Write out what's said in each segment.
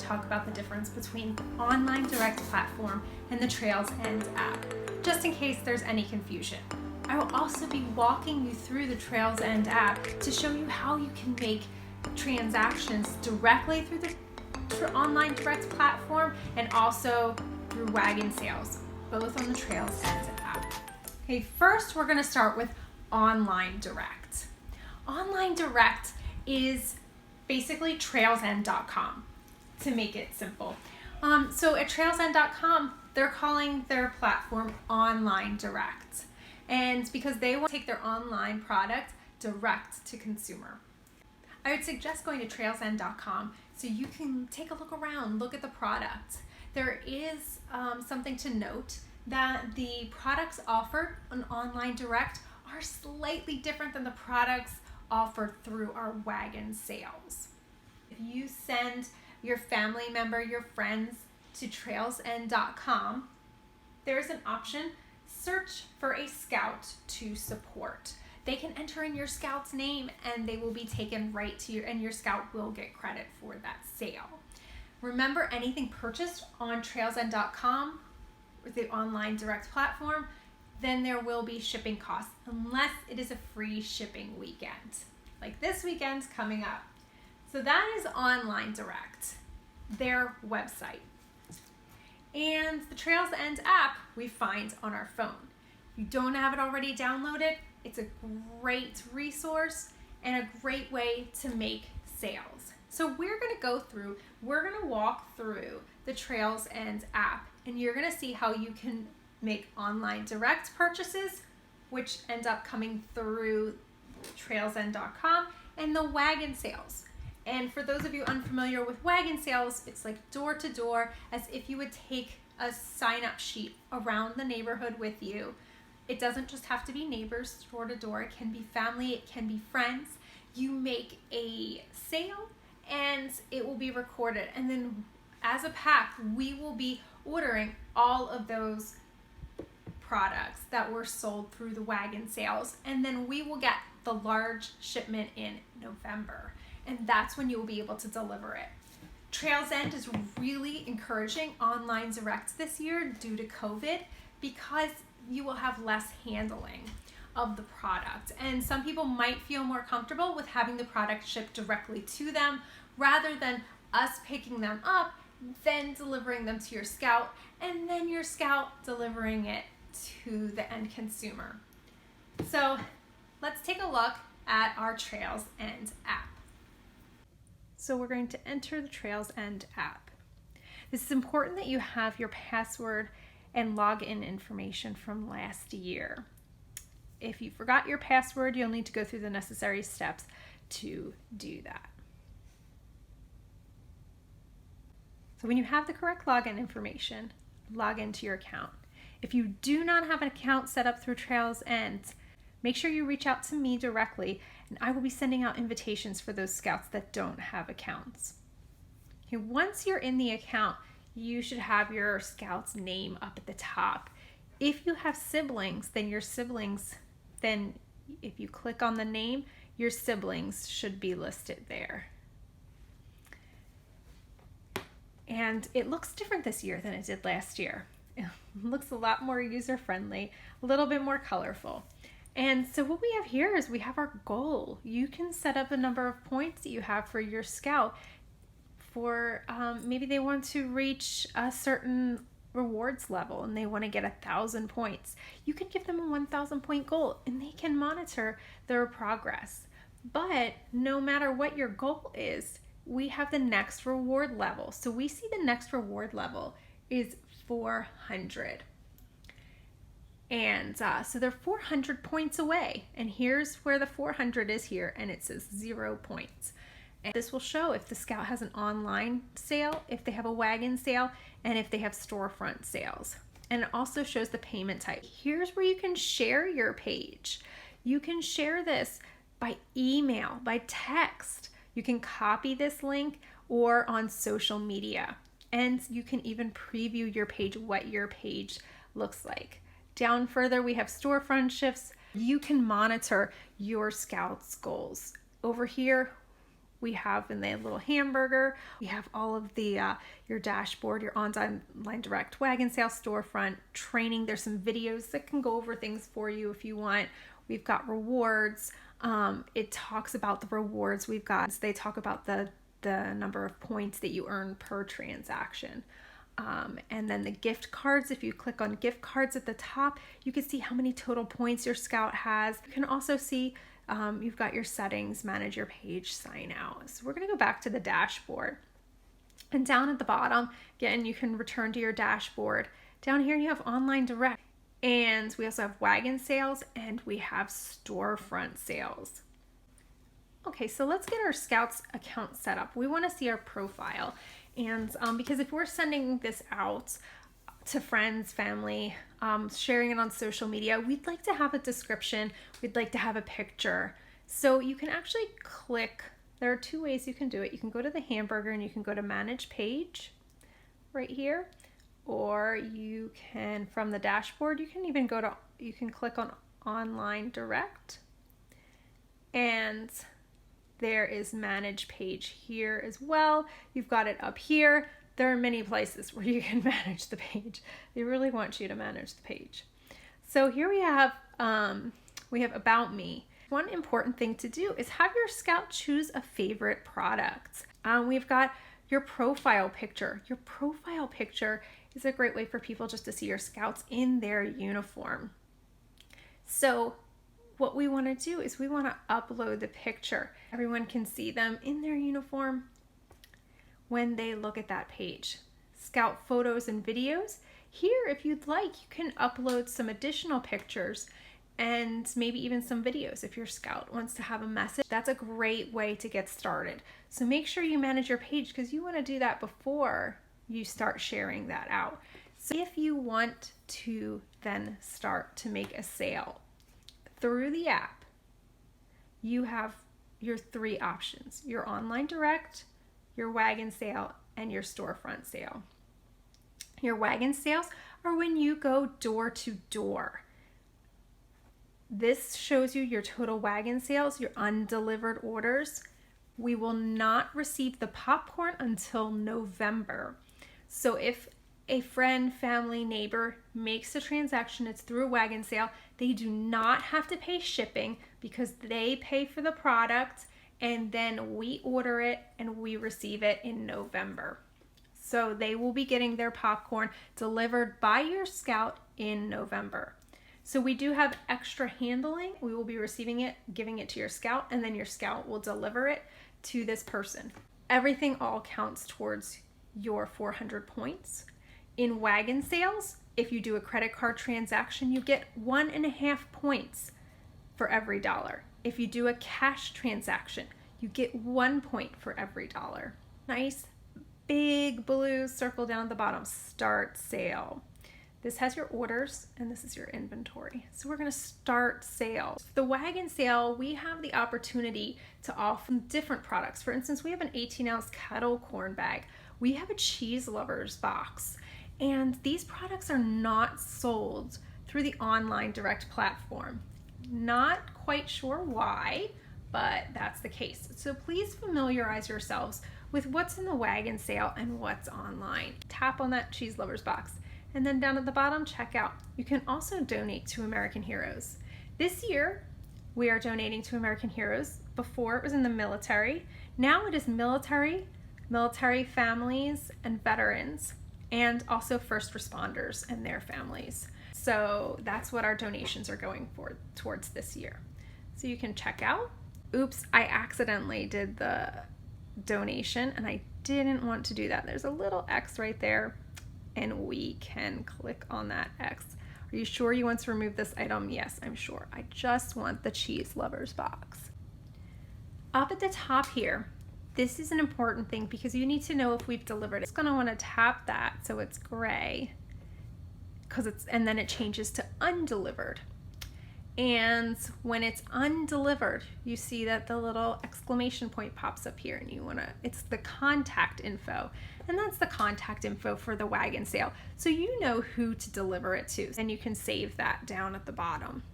talk about the difference between the online direct platform and the Trails End app, just in case there's any confusion. I will also be walking you through the Trails End app to show you how you can make transactions directly through the online direct platform and also through wagon sales, both on the Trails End app. Okay, first we're going to start with online direct. Online direct is basically trailsend.com, to make it simple. So at trailsend.com, they're calling their platform online direct, and because they want to take their online product direct to consumer. I would suggest going to trailsend.com so you can take a look around, look at the product. There is something to note that the products offered on online direct are slightly different than the products offered through our wagon sales. If you send your family member, your friends to trailsend.com, there's an option, search for a scout to support. They can enter in your scout's name and they will be taken right to you, and your scout will get credit for that sale. Remember, anything purchased on trailsend.com or the online direct platform, then there will be shipping costs unless it is a free shipping weekend, like this weekend's coming up. So that is online direct, their website. And the Trails End app we find on our phone. If you don't have it already downloaded, it's a great resource and a great way to make sales. So we're going to walk through the Trails End app, and you're going to see how you can make online direct purchases, which end up coming through trailsend.com, and the wagon sales. And for those of you unfamiliar with wagon sales, it's like door to door, as if you would take a sign-up sheet around the neighborhood with you. It doesn't just have to be neighbors door to door. It can be family, it can be friends. You make a sale and it will be recorded. And then as a pack, we will be ordering all of those products that were sold through the wagon sales, and then we will get the large shipment in November, and that's when you will be able to deliver it. Trails End is really encouraging online direct this year due to COVID, because you will have less handling of the product, and some people might feel more comfortable with having the product shipped directly to them rather than us picking them up, then delivering them to your scout, and then your scout delivering it to the end consumer. So let's take a look at our Trails End app. So we're going to enter the Trails End app. This is important that you have your password and login information from last year. If you forgot your password, you'll need to go through the necessary steps to do that. So when you have the correct login information, log into your account. If you do not have an account set up through Trails End, make sure you reach out to me directly, and I will be sending out invitations for those scouts that don't have accounts. Okay, once you're in the account, you should have your scout's name up at the top. If you have siblings, then if you click on the name, your siblings should be listed there. And it looks different this year than it did last year. It looks a lot more user-friendly, a little bit more colorful. And so what we have here is we have our goal. You can set up a number of points that you have for your scout. For maybe they want to reach a certain rewards level and they want to get 1,000 points. You can give them a 1,000 point goal and they can monitor their progress. But no matter what your goal is, we have the next reward level. So we see the next reward level is 400. And so they're 400 points away. And here's where the 400 is here, and it says 0 points. And this will show if the scout has an online sale, if they have a wagon sale, and if they have storefront sales. And it also shows the payment type. Here's where you can share your page. You can share this by email, by text. You can copy this link or on social media. And you can even preview your page, what your page looks like. Down further, we have storefront shifts. You can monitor your scouts' goals. Over here, we have in the little hamburger. We have all of the your dashboard, your online direct wagon sale storefront training. There's some videos that can go over things for you if you want. We've got rewards. It talks about the rewards we've got. They talk about the number of points that you earn per transaction. And then the gift cards, if you click on gift cards at the top, you can see how many total points your Scout has. You can also see you've got your settings, manage your page, sign out. So we're going to go back to the dashboard. And down at the bottom, again, you can return to your dashboard. Down here you have online direct. And we also have wagon sales and we have storefront sales. Okay, so let's get our Scouts account set up. We want to see our profile. And because if we're sending this out to friends, family, sharing it on social media, we'd like to have a description. We'd like to have a picture. So you can actually click, there are two ways you can do it. You can go to the hamburger and you can go to manage page right here. Or you can, from the dashboard, you can even go to, you can click on online direct. And there is manage page here as well. You've got it up here. There are many places where you can manage the page. They really want you to manage the page. So here we have about me. One important thing to do is have your Scout choose a favorite product. We've got your profile picture. Your profile picture is a great way for people just to see your Scouts in their uniform. So what we want to do is we want to upload the picture. Everyone can see them in their uniform when they look at that page. Scout photos and videos. Here, if you'd like, you can upload some additional pictures and maybe even some videos if your Scout wants to have a message. That's a great way to get started. So make sure you manage your page because you want to do that before you start sharing that out. So if you want to then start to make a sale through the app, you have your three options: your online direct, your wagon sale, and your storefront sale. Your wagon sales are when you go door to door. This shows you your total wagon sales, your undelivered orders. We will not receive the popcorn until November. So if a friend, family, neighbor makes a transaction, it's through a wagon sale, they do not have to pay shipping because they pay for the product and then we order it and we receive it in November. So they will be getting their popcorn delivered by your Scout in November. So we do have extra handling. We will be receiving it, giving it to your Scout, and then your Scout will deliver it to this person. Everything all counts towards your 400 points. In wagon sales, if you do a credit card transaction, you get 1.5 points for every dollar. If you do a cash transaction, you get 1 point for every dollar. Nice big blue circle down at the bottom, start sale. This has your orders and this is your inventory. So we're going to start sale. The wagon sale, we have the opportunity to offer different products. For instance, we have an 18-ounce kettle corn bag. We have a cheese lovers box. And these products are not sold through the online direct platform. Not quite sure why, but that's the case. So please familiarize yourselves with what's in the wagon sale and what's online. Tap on that cheese lovers box. And then down at the bottom, check out. You can also donate to American Heroes. This year, we are donating to American Heroes. Before it was in the military. Now it is military families and veterans, and also first responders and their families. So that's what our donations are going for towards this year. So you can check out. Oops, I accidentally did the donation and I didn't want to do that. There's a little X right there and we can click on that X. Are you sure you want to remove this item? Yes, I'm sure. I just want the cheese lovers box. Up at the top here, this is an important thing because you need to know if we've delivered it. It's gonna wanna tap that so it's gray and then it changes to undelivered. And when it's undelivered, you see that the little exclamation point pops up here and it's the contact info. And that's the contact info for the wagon sale. So you know who to deliver it to and you can save that down at the bottom.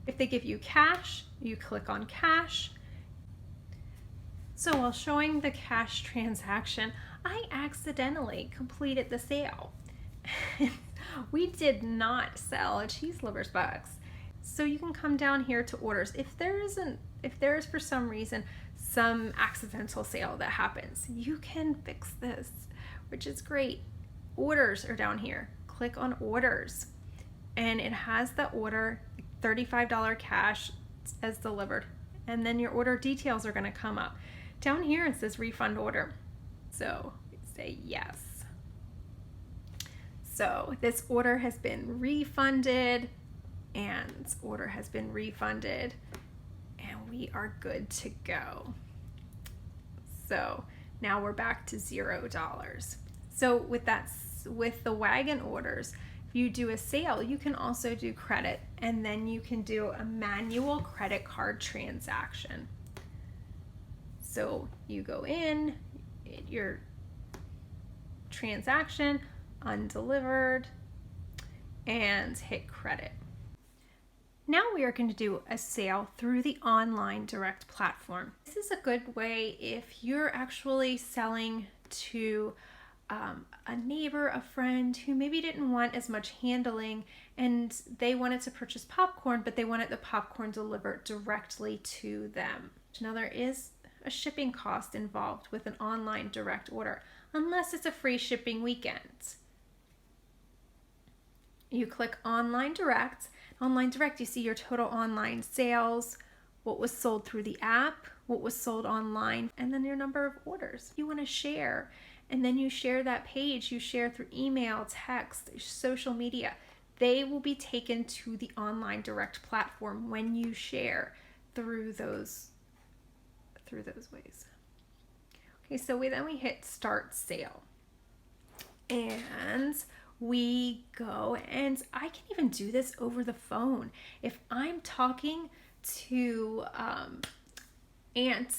If they give you cash, you click on cash. So while showing the cash transaction, I accidentally completed the sale. We did not sell a cheese lovers box. So you can come down here to orders. If there is for some reason some accidental sale that happens, you can fix this, which is great. Orders are down here. Click on orders, and it has the order, $35 cash as delivered, and then your order details are going to come up. Down here it says refund order, so say yes. So this order has been refunded, and order has been refunded, and we are good to go. So now we're back to $0. So with the wagon orders, if you do a sale, you can also do credit, and then you can do a manual credit card transaction. So you go in, your transaction, undelivered, and hit credit. Now we are going to do a sale through the online direct platform. This is a good way if you're actually selling to a neighbor, a friend who maybe didn't want as much handling, and they wanted to purchase popcorn, but they wanted the popcorn delivered directly to them. Now there is a shipping cost involved with an online direct order, unless it's a free shipping weekend. You click online direct. Online direct, you see your total online sales, what was sold through the app, what was sold online, and then your number of orders you want to share. And then you share that page, you share through email, text, social media. They will be taken to the online direct platform when you share through those ways. Okay, so we hit start sale. And we go, and I can even do this over the phone. If I'm talking to Aunt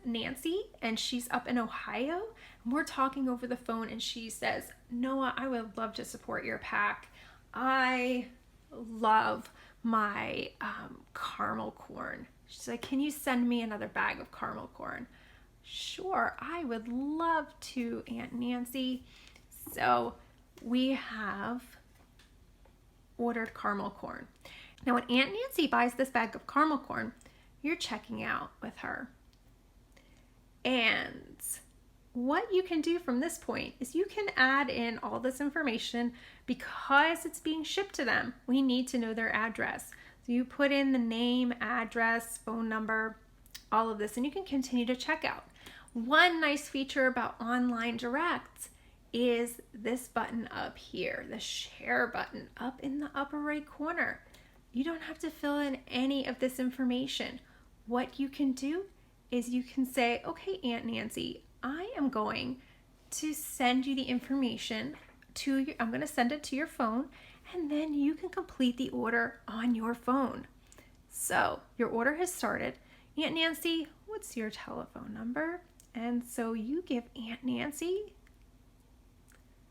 Nancy and she's up in Ohio, and we're talking over the phone, and she says, Noah, I would love to support your pack. I love my caramel corn. She's like, can you send me another bag of caramel corn? Sure, I would love to, Aunt Nancy. So we have ordered caramel corn. Now when Aunt Nancy buys this bag of caramel corn, you're checking out with her. And what you can do from this point is you can add in all this information. Because it's being shipped to them, we need to know their address. So you put in the name, address, phone number, all of this, and you can continue to check out. One nice feature about online direct is this button up here, the share button up in the upper right corner. You don't have to fill in any of this information. What you can do is you can say, okay, Aunt Nancy, I am going to send you the information I'm going to send it to your phone, and then you can complete the order on your phone. So your order has started. Aunt Nancy, what's your telephone number? And so you give Aunt Nancy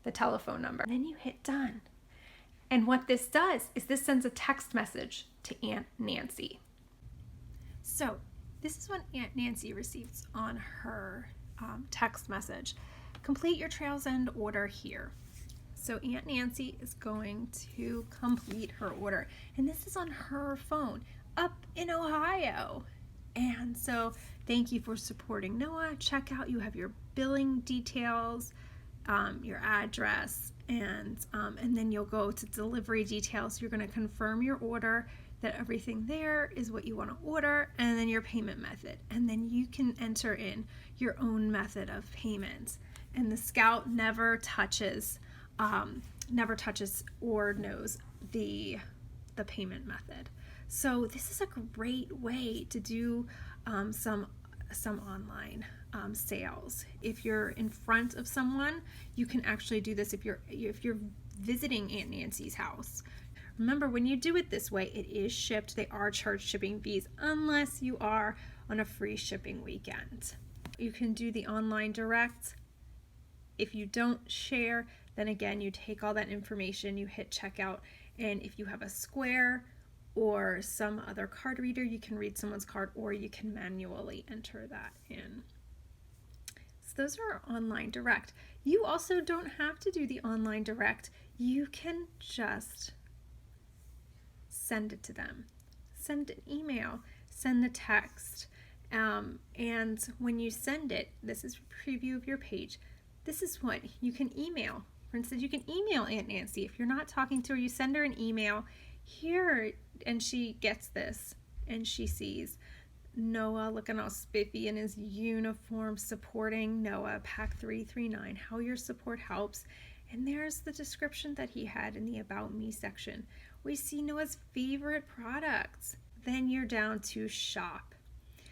the telephone number. And then you hit done. And what this does is this sends a text message to Aunt Nancy. So this is what Aunt Nancy receives on her text message. Complete your Trails End order here. So Aunt Nancy is going to complete her order. And this is on her phone up in Ohio. And so thank you for supporting Noah. Check out, you have your billing details, your address, and then you'll go to delivery details. You're going to confirm your order, that everything there is what you want to order, and then your payment method. And then you can enter in your own method of payment. And the Scout never touches or knows the payment method. So this is a great way to do some online sales. If you're in front of someone, you can actually do this if you're visiting Aunt Nancy's house. Remember, when you do it this way, it is shipped. They are charged shipping fees unless you are on a free shipping weekend. You can do the online direct. If you don't share, then again, you take all that information, you hit checkout, and if you have a Square or some other card reader, you can read someone's card, or you can manually enter that in. those are online direct. You also don't have to do the online direct. You can just send it to them. Send an email, send the text. And when you send it, this is a preview of your page. This is what you can email. For instance, you can email Aunt Nancy. If you're not talking to her, you send her an email here, and she gets this, and she sees Noah looking all spiffy in his uniform, supporting Noah, Pack 339, how your support helps. And there's the description that he had in the About Me section. We see Noah's favorite products. Then you're down to shop.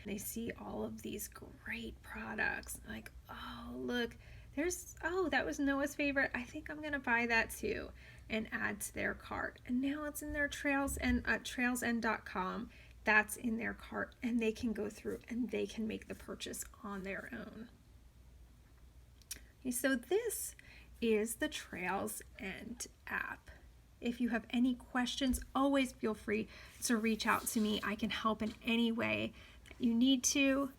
They see all of these great products. Like, oh, look, that was Noah's favorite. I think I'm going to buy that too, and add to their cart. And now it's in their trailsend.com. That's in their cart, and they can go through and they can make the purchase on their own. Okay, so this is the Trails End app. If you have any questions, always feel free to reach out to me. I can help in any way that you need to.